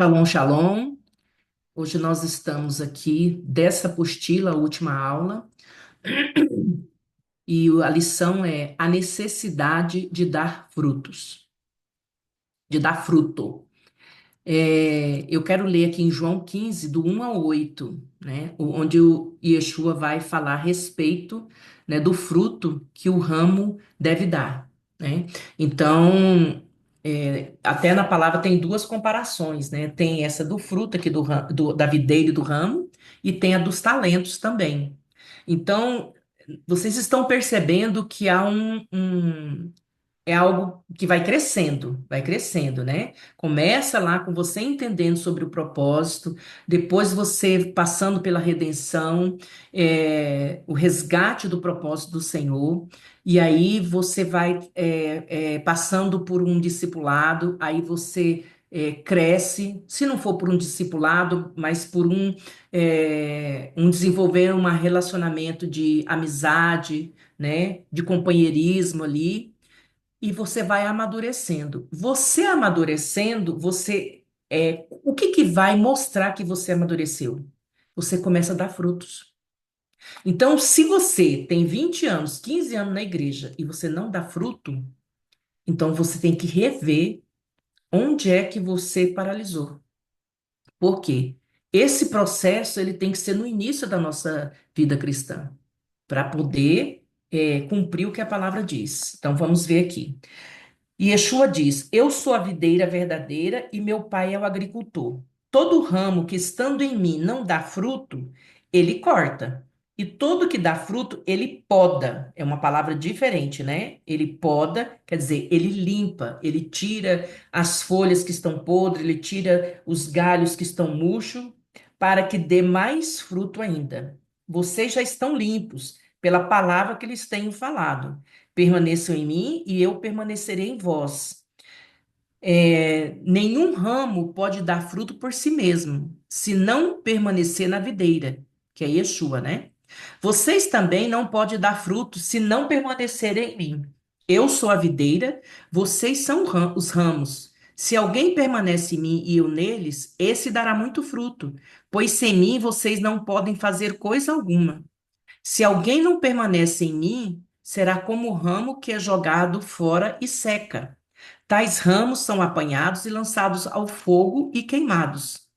Shalom, shalom. Hoje nós estamos aqui dessa apostila, a última aula, e a lição é a necessidade de dar frutos, de dar fruto. Eu quero ler aqui em João 15, do 1 ao 8, né, onde o Yeshua vai falar a respeito, né, do fruto que o ramo deve dar, né? Então, até na palavra tem duas comparações, né? Tem essa do fruto aqui da videira e do ramo, e tem a dos talentos também. Então, vocês estão percebendo que há é algo que vai crescendo, né? Começa lá com você entendendo sobre o propósito, depois você passando pela redenção, o resgate do propósito do Senhor, e aí você vai passando por um discipulado, aí você cresce, se não for por um discipulado, mas por um desenvolver um relacionamento de amizade, né? De companheirismo ali e você vai amadurecendo. Você amadurecendo, o que que vai mostrar que você amadureceu? Você começa a dar frutos. Então, se você tem 20 anos, 15 anos na igreja e você não dá fruto, então você tem que rever onde é que você paralisou. Por quê? Esse processo ele tem que ser no início da nossa vida cristã, para poder cumprir o que a palavra diz. Então, vamos ver aqui. E Yeshua diz: Eu sou a videira verdadeira e meu pai é o agricultor. Todo ramo que estando em mim não dá fruto, ele corta. E todo que dá fruto, ele poda. É uma palavra diferente, né? Ele poda, quer dizer, ele limpa, ele tira as folhas que estão podres, ele tira os galhos que estão murchos, para que dê mais fruto ainda. Vocês já estão limpos pela palavra que eles têm falado. Permaneçam em mim e eu permanecerei em vós. Nenhum ramo pode dar fruto por si mesmo, se não permanecer na videira, que é Yeshua, né? Vocês também não podem dar fruto se não permanecerem em mim. Eu sou a videira, vocês são os ramos. Se alguém permanece em mim e eu neles, esse dará muito fruto, pois sem mim vocês não podem fazer coisa alguma. Se alguém não permanece em mim, será como o ramo que é jogado fora e seca. Tais ramos são apanhados e lançados ao fogo e queimados.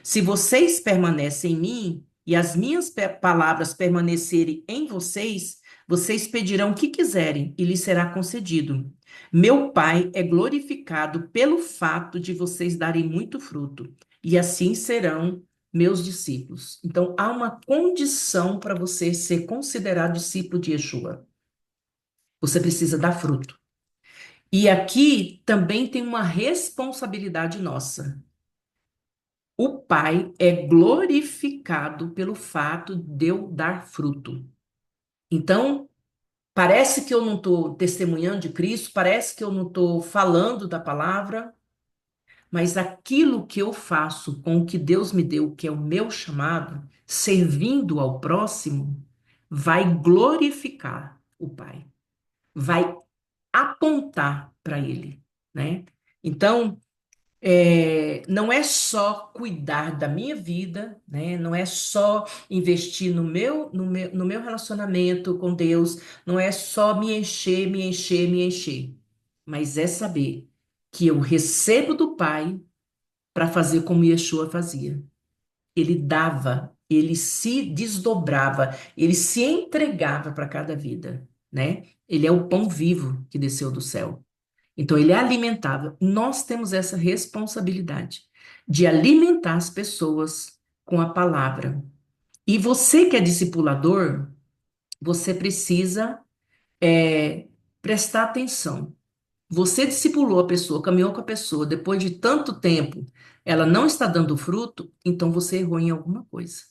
Se vocês permanecem em mim e as minhas palavras permanecerem em vocês, vocês pedirão o que quiserem e lhes será concedido. Meu Pai é glorificado pelo fato de vocês darem muito fruto, e assim serão meus discípulos. Então, há uma condição para você ser considerado discípulo de Yeshua. Você precisa dar fruto. E aqui também tem uma responsabilidade nossa. O Pai é glorificado pelo fato de eu dar fruto. Então, parece que eu não estou testemunhando de Cristo, parece que eu não estou falando da palavra, mas aquilo que eu faço com o que Deus me deu, que é o meu chamado, servindo ao próximo, vai glorificar o Pai, vai apontar para Ele, né? Então, não é só cuidar da minha vida, né? Não é só investir no meu relacionamento com Deus, não é só me encher, me encher, me encher, mas é saber que eu recebo do Pai para fazer como Yeshua fazia. Ele dava, ele se desdobrava, ele se entregava para cada vida, né? Ele é o pão vivo que desceu do céu. Então, ele alimentava. Nós temos essa responsabilidade de alimentar as pessoas com a palavra. E você que é discipulador, você precisa prestar atenção. Você discipulou a pessoa, caminhou com a pessoa, depois de tanto tempo, ela não está dando fruto, então você errou em alguma coisa.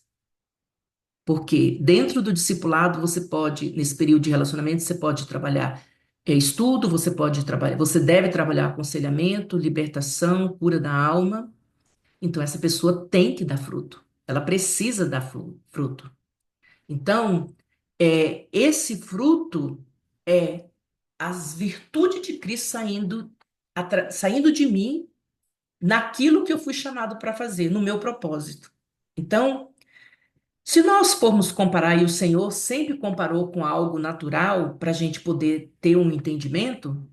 Porque dentro do discipulado, você pode, nesse período de relacionamento, você pode trabalhar estudo, você pode trabalhar, você deve trabalhar aconselhamento, libertação, cura da alma. Então, essa pessoa tem que dar fruto. Ela precisa dar fruto. Então, esse fruto é as virtudes de Cristo saindo de mim, naquilo que eu fui chamado para fazer, no meu propósito. Então, se nós formos comparar, e o Senhor sempre comparou com algo natural para a gente poder ter um entendimento,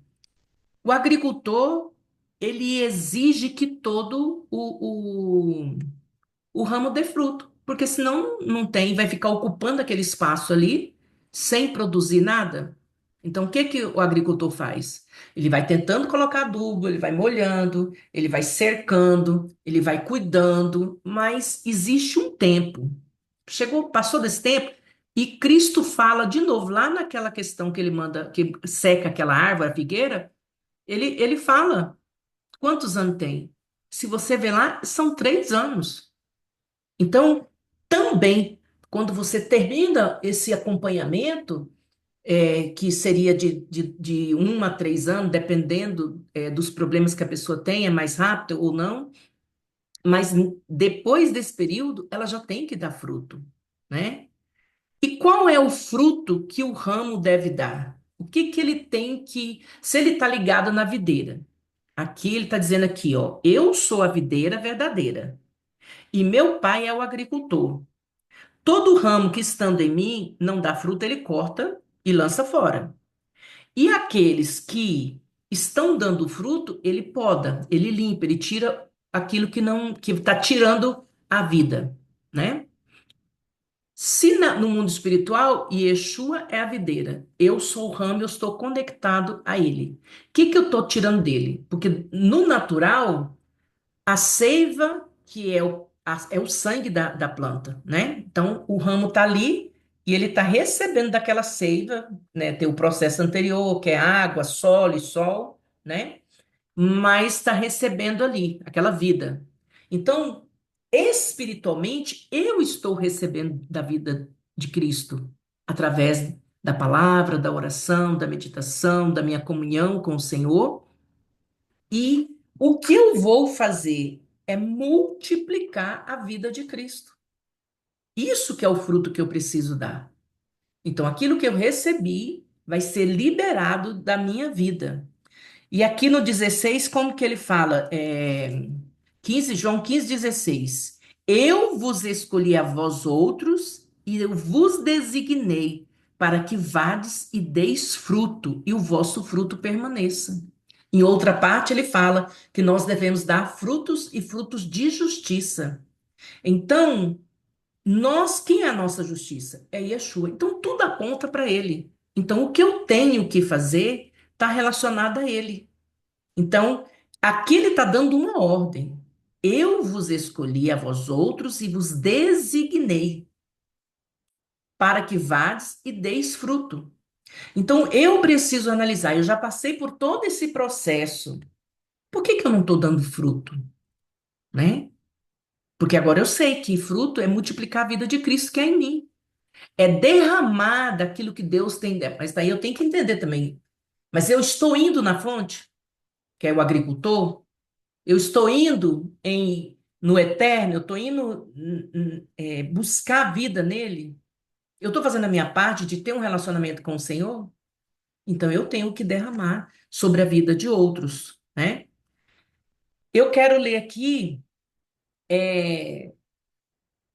o agricultor, ele exige que todo o ramo dê fruto, porque senão não tem, vai ficar ocupando aquele espaço ali sem produzir nada. Então, o que que o agricultor faz? Ele vai tentando colocar adubo, ele vai molhando, ele vai cercando, ele vai cuidando, mas existe um tempo. Chegou, passou desse tempo, e Cristo fala de novo, lá naquela questão que ele manda, que seca aquela árvore, a figueira, ele fala quantos anos tem. Se você vê lá, são 3 anos. Então, também, quando você termina esse acompanhamento, que seria de 1 a 3 anos, dependendo, dos problemas que a pessoa tem, é mais rápido ou não, mas depois desse período, ela já tem que dar fruto, né? E qual é o fruto que o ramo deve dar? O que que ele tem que, se ele está ligado na videira? Aqui ele está dizendo aqui, ó, eu sou a videira verdadeira e meu pai é o agricultor. Todo ramo que estando em mim não dá fruto, ele corta e lança fora. E aqueles que estão dando fruto, ele poda, ele limpa, ele tira aquilo que não, que está tirando a vida, né? Se no mundo espiritual, Yeshua é a videira, eu sou o ramo, eu estou conectado a ele. O que que eu estou tirando dele? Porque no natural, a seiva, que é é o sangue da planta, né? Então, o ramo está ali e ele está recebendo daquela seiva, né? Tem o processo anterior, que é água, solo e sol, né? Mas está recebendo ali aquela vida. Então, espiritualmente, eu estou recebendo da vida de Cristo através da palavra, da oração, da meditação, da minha comunhão com o Senhor. E o que eu vou fazer é multiplicar a vida de Cristo. Isso que é o fruto que eu preciso dar. Então, aquilo que eu recebi vai ser liberado da minha vida. E aqui no 16, como que ele fala? 15, João 15:16. Eu vos escolhi a vós outros e eu vos designei para que vades e deis fruto e o vosso fruto permaneça. Em outra parte, ele fala que nós devemos dar frutos e frutos de justiça. Então, quem é a nossa justiça? É Yeshua. Então, tudo aponta para ele. Então, o que eu tenho que fazer está relacionado a ele. Então, aqui ele está dando uma ordem. Eu vos escolhi a vós outros e vos designei para que vades e deis fruto. Então, eu preciso analisar. Eu já passei por todo esse processo. Por que que eu não estou dando fruto, né? Porque agora eu sei que fruto é multiplicar a vida de Cristo que é em mim. É derramar daquilo que Deus tem dentro. Mas daí eu tenho que entender também. Mas eu estou indo na fonte, que é o agricultor. Eu estou indo no eterno, eu estou indo buscar a vida nele. Eu estou fazendo a minha parte de ter um relacionamento com o Senhor. Então eu tenho que derramar sobre a vida de outros, né? Eu quero ler aqui é,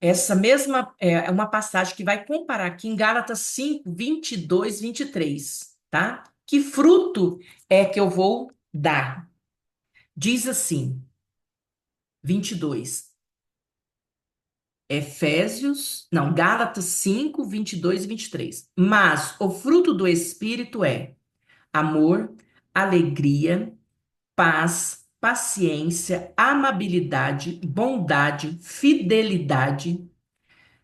essa mesma, uma passagem que vai comparar aqui em Gálatas 5, 22, 23, tá? Que fruto é que eu vou dar? Diz assim, 22. Gálatas 5, 22 e 23. Mas o fruto do Espírito é amor, alegria, paz, paciência, amabilidade, bondade, fidelidade,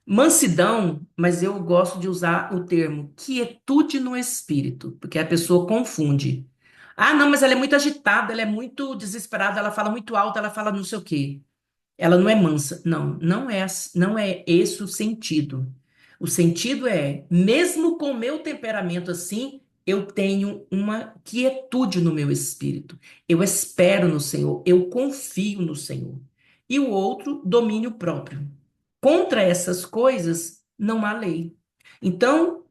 mansidão, mas eu gosto de usar o termo quietude no espírito, porque a pessoa confunde. Ah, não, mas ela é muito agitada, ela é muito desesperada, ela fala muito alto, ela fala não sei o quê. Ela não é mansa. Não, não é esse o sentido. O sentido é, mesmo com o meu temperamento assim, eu tenho uma quietude no meu espírito. Eu espero no Senhor, eu confio no Senhor. E o outro, domínio próprio. Contra essas coisas não há lei. Então,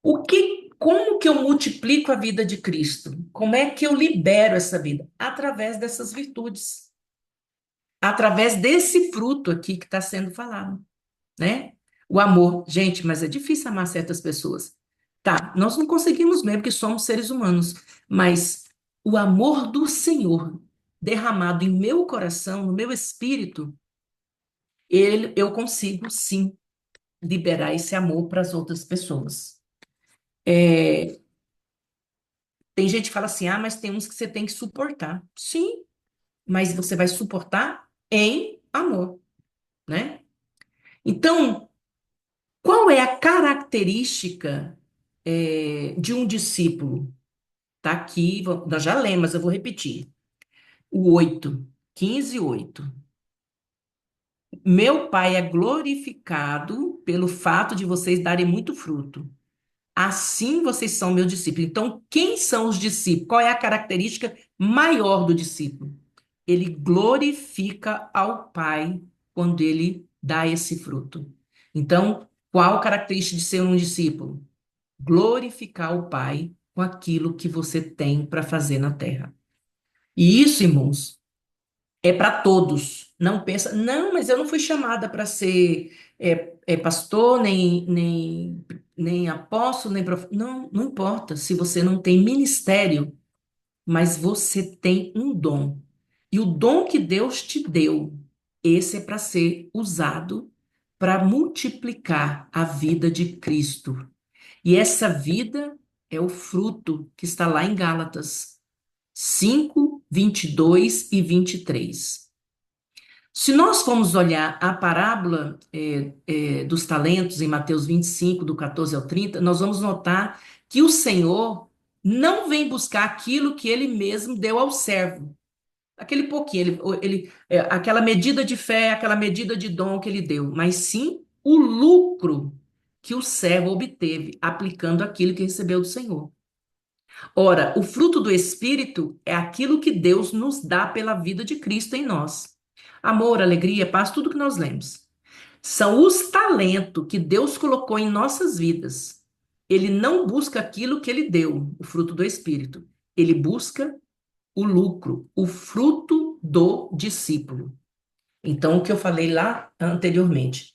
o que como que eu multiplico a vida de Cristo? Como é que eu libero essa vida? Através dessas virtudes, através desse fruto aqui que está sendo falado, né? O amor. Gente, mas é difícil amar certas pessoas. Tá, nós não conseguimos mesmo, porque somos seres humanos, mas o amor do Senhor derramado em meu coração, no meu espírito, eu consigo sim liberar esse amor para as outras pessoas. Tem gente que fala assim: ah, mas tem uns que você tem que suportar. Sim, mas você vai suportar em amor, né? Então, qual é a característica, de um discípulo? Tá aqui, nós já lemos, mas eu vou repetir. O 8, 15 e 8. Meu Pai é glorificado pelo fato de vocês darem muito fruto. Assim vocês são meus discípulos. Então, quem são os discípulos? Qual é a característica maior do discípulo? Ele glorifica ao Pai quando ele dá esse fruto. Então, qual a característica de ser um discípulo? Glorificar o Pai com aquilo que você tem para fazer na terra. E isso, irmãos, é para todos. Não pensa, não, mas eu não fui chamada para ser pastor, nem apóstolo, nem profeta. Não, não importa se você não tem ministério, mas você tem um dom. E o dom que Deus te deu, esse é para ser usado para multiplicar a vida de Cristo. E essa vida é o fruto que está lá em Gálatas 5, 22 e 23. Se nós formos olhar a parábola dos talentos em Mateus 25, do 14 ao 30, nós vamos notar que o Senhor não vem buscar aquilo que ele mesmo deu ao servo. Aquele pouquinho, aquela medida de fé, aquela medida de dom que ele deu, mas sim o lucro que o servo obteve aplicando aquilo que recebeu do Senhor. Ora, o fruto do Espírito é aquilo que Deus nos dá pela vida de Cristo em nós. Amor, alegria, paz, tudo que nós lemos. São os talentos que Deus colocou em nossas vidas. Ele não busca aquilo que ele deu, o fruto do Espírito. Ele busca o lucro, o fruto do discípulo. Então, o que eu falei lá anteriormente,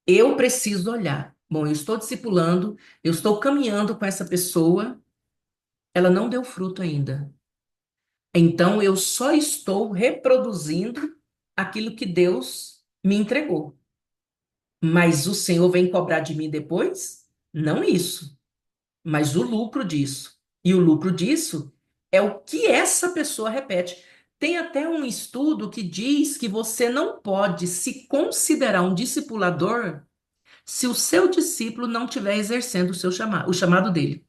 eu preciso olhar. Bom, eu estou discipulando, eu estou caminhando com essa pessoa, ela não deu fruto ainda. Então, eu só estou reproduzindo aquilo que Deus me entregou. Mas o Senhor vem cobrar de mim depois? Não isso, mas o lucro disso. E o lucro disso é o que essa pessoa repete. Tem até um estudo que diz que você não pode se considerar um discipulador se o seu discípulo não estiver exercendo o chamado dele.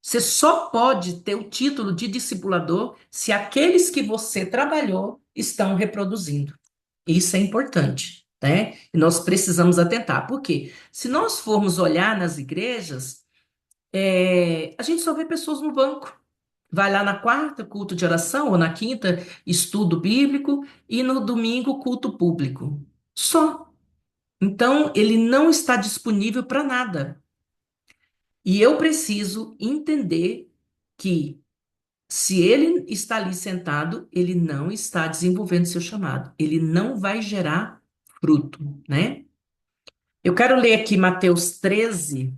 Você só pode ter o título de discipulador se aqueles que você trabalhou estão reproduzindo. Isso é importante, né? E nós precisamos atentar. Por quê? Se nós formos olhar nas igrejas, a gente só vê pessoas no banco. Vai lá na quarta, culto de oração, ou na quinta, estudo bíblico, e no domingo, culto público. Só. Então, ele não está disponível para nada. E eu preciso entender que se ele está ali sentado, ele não está desenvolvendo seu chamado. Ele não vai gerar fruto, né? Eu quero ler aqui Mateus 13,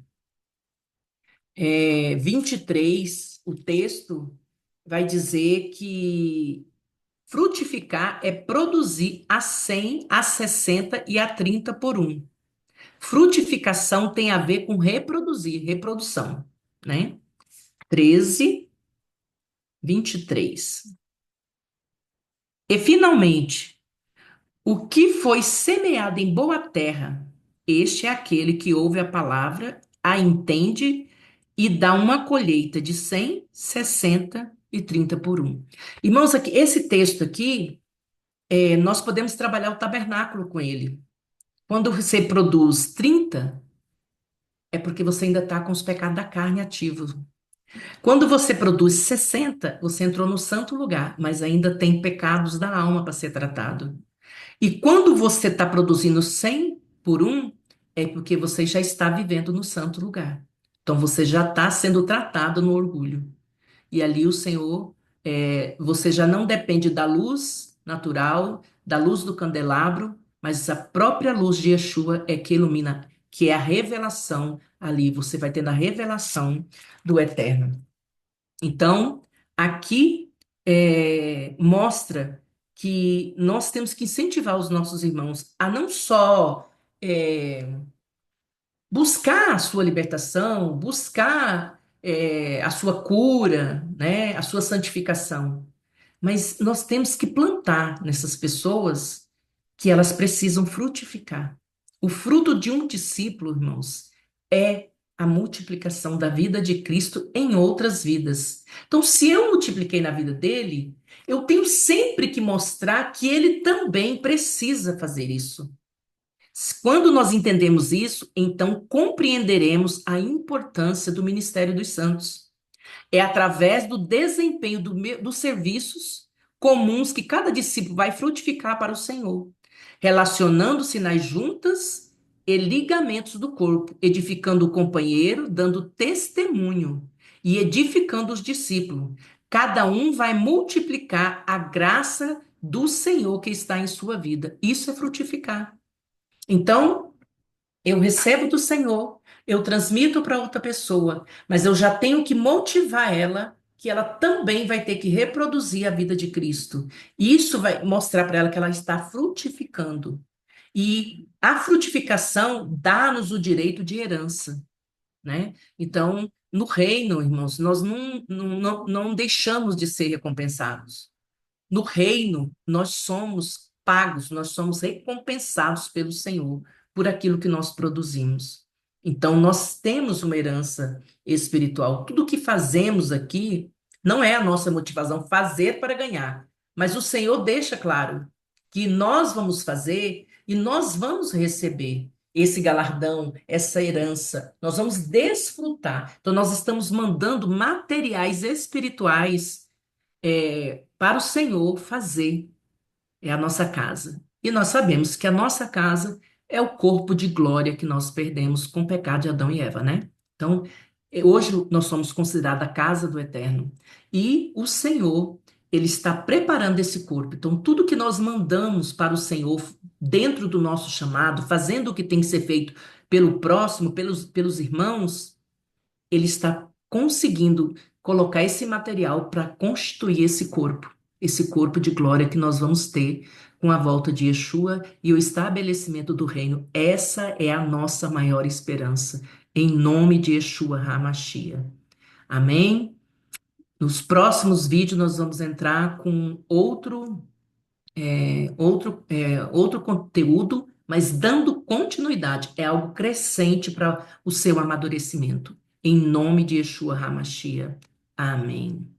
23. O texto vai dizer que frutificar é produzir a 100, a 60 e a 30 por um. Frutificação tem a ver com reproduzir, reprodução, né? 13, 23. E finalmente, o que foi semeado em boa terra, este é aquele que ouve a palavra, a entende e dá uma colheita de 100, 60 e 30 por um. Irmãos, aqui, esse texto aqui, nós podemos trabalhar o tabernáculo com ele. Quando você produz 30, é porque você ainda está com os pecados da carne ativos. Quando você produz 60, você entrou no santo lugar, mas ainda tem pecados da alma para ser tratado. E quando você está produzindo 100 por um, é porque você já está vivendo no santo lugar. Então você já está sendo tratado no orgulho. E ali o Senhor, você já não depende da luz natural, da luz do candelabro, mas a própria luz de Yeshua é que ilumina, que é a revelação ali. Você vai tendo a revelação do eterno. Então, aqui mostra que nós temos que incentivar os nossos irmãos a não só buscar a sua libertação, buscar a sua cura, né, a sua santificação, mas nós temos que plantar nessas pessoas que elas precisam frutificar. O fruto de um discípulo, irmãos, é a multiplicação da vida de Cristo em outras vidas. Então, se eu multipliquei na vida dele, eu tenho sempre que mostrar que ele também precisa fazer isso. Quando nós entendemos isso, então compreenderemos a importância do ministério dos santos. É através do desempenho dos serviços comuns que cada discípulo vai frutificar para o Senhor, relacionando-se nas juntas e ligamentos do corpo, edificando o companheiro, dando testemunho e edificando os discípulos. Cada um vai multiplicar a graça do Senhor que está em sua vida. Isso é frutificar. Então, eu recebo do Senhor, eu transmito para outra pessoa, mas eu já tenho que motivar ela que ela também vai ter que reproduzir a vida de Cristo. E isso vai mostrar para ela que ela está frutificando. E a frutificação dá-nos o direito de herança, né? Então, no reino, irmãos, nós não deixamos de ser recompensados. No reino, nós somos pagos, nós somos recompensados pelo Senhor por aquilo que nós produzimos. Então, nós temos uma herança espiritual. Tudo que fazemos aqui não é a nossa motivação fazer para ganhar, mas o Senhor deixa claro que nós vamos fazer e nós vamos receber esse galardão, essa herança. Nós vamos desfrutar. Então, nós estamos mandando materiais espirituais para o Senhor fazer a nossa casa. E nós sabemos que a nossa casa é o corpo de glória que nós perdemos com o pecado de Adão e Eva, né? Então, hoje nós somos considerados a casa do Eterno. E o Senhor, Ele está preparando esse corpo. Então, tudo que nós mandamos para o Senhor, dentro do nosso chamado, fazendo o que tem que ser feito pelo próximo, pelos irmãos, ele está conseguindo colocar esse material para constituir esse corpo de glória que nós vamos ter com a volta de Yeshua e o estabelecimento do reino. Essa é a nossa maior esperança, em nome de Yeshua HaMashiach. Amém? Nos próximos vídeos nós vamos entrar com outro conteúdo, mas dando continuidade, é algo crescente para o seu amadurecimento. Em nome de Yeshua HaMashiach. Amém.